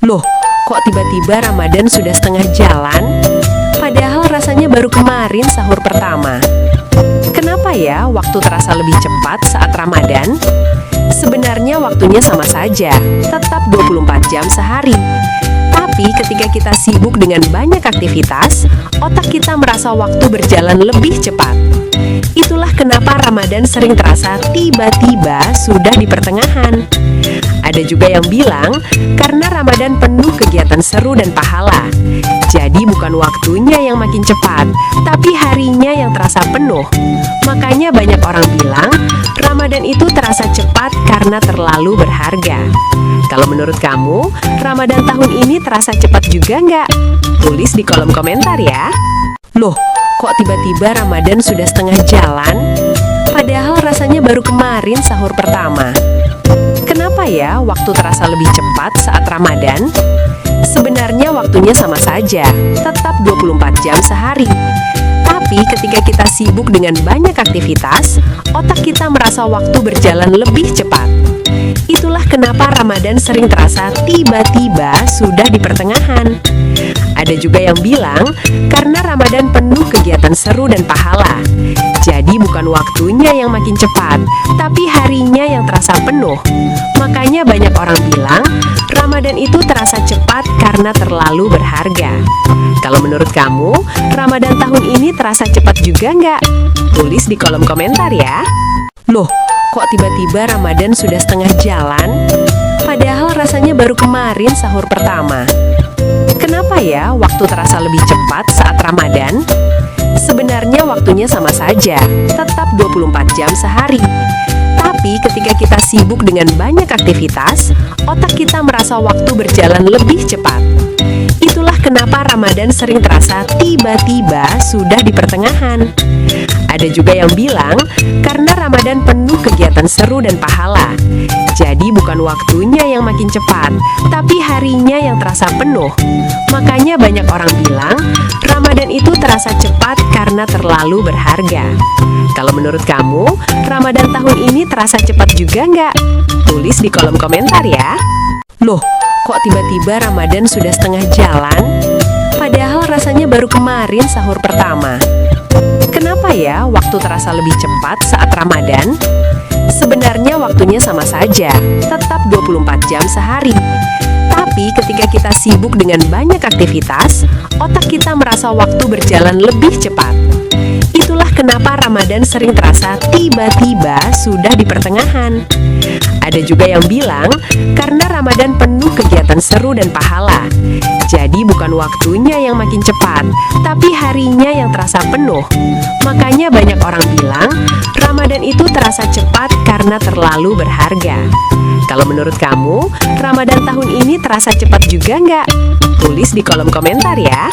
Loh, kok tiba-tiba Ramadan sudah setengah jalan? Padahal rasanya baru kemarin sahur pertama. Kenapa ya waktu terasa lebih cepat saat Ramadan? Sebenarnya waktunya sama saja, tetap 24 jam sehari. Tapi ketika kita sibuk dengan banyak aktivitas, otak kita merasa waktu berjalan lebih cepat. Itulah kenapa Ramadan sering terasa tiba-tiba sudah di pertengahan. Ada juga yang bilang, karena Ramadan penuh kegiatan seru dan pahala. Jadi bukan waktunya yang makin cepat, tapi harinya yang terasa penuh. Makanya banyak orang bilang, Ramadan itu terasa cepat karena terlalu berharga. Kalau menurut kamu, Ramadan tahun ini terasa cepat juga nggak? Tulis di kolom komentar ya. Loh, kok tiba-tiba Ramadan sudah setengah jalan? Padahal rasanya baru kemarin sahur pertama. Kenapa ya waktu terasa lebih cepat saat Ramadan? Sebenarnya waktunya sama saja, tetap 24 jam sehari. Tapi ketika kita sibuk dengan banyak aktivitas, otak kita merasa waktu berjalan lebih cepat. Itulah kenapa Ramadan sering terasa tiba-tiba sudah di pertengahan. Ada juga yang bilang, karena Ramadan penuh kegiatan seru dan pahala. Jadi bukan waktunya yang makin cepat, tapi harinya yang terasa penuh. Makanya banyak orang bilang, Ramadan itu terasa cepat karena terlalu berharga. Kalau menurut kamu, Ramadan tahun ini terasa cepat juga nggak? Tulis di kolom komentar ya. Loh, kok tiba-tiba Ramadan sudah setengah jalan? Padahal rasanya baru kemarin sahur pertama. Kenapa ya waktu terasa lebih cepat saat Ramadan? Sebenarnya waktunya sama saja, tetap 24 jam sehari. Tapi ketika kita sibuk dengan banyak aktivitas, otak kita merasa waktu berjalan lebih cepat. Itulah kenapa Ramadan sering terasa tiba-tiba sudah di pertengahan. Ada juga yang bilang, karena Ramadan penuh kegiatan seru dan pahala. Jadi bukan waktunya yang makin cepat, tapi harinya yang terasa penuh. Makanya banyak orang bilang, Ramadan itu terasa cepat karena terlalu berharga. Kalau menurut kamu, Ramadan tahun ini terasa cepat juga nggak? Tulis di kolom komentar ya. Loh, kok tiba-tiba Ramadan sudah setengah jalan? Padahal rasanya baru kemarin sahur pertama. Kenapa ya waktu terasa lebih cepat saat Ramadan? Sebenarnya waktunya sama saja, tetap 24 jam sehari. Tapi ketika kita sibuk dengan banyak aktivitas, otak kita merasa waktu berjalan lebih cepat. Itulah kenapa Ramadan sering terasa tiba-tiba sudah di pertengahan. Ada juga yang bilang, karena Ramadan penuh kegiatan seru dan pahala. Jadi bukan waktunya yang makin cepat, tapi harinya yang terasa penuh. Makanya banyak orang bilang, Ramadan itu terasa cepat karena terlalu berharga. Kalau menurut kamu, Ramadan tahun ini terasa cepat juga nggak? Tulis di kolom komentar ya.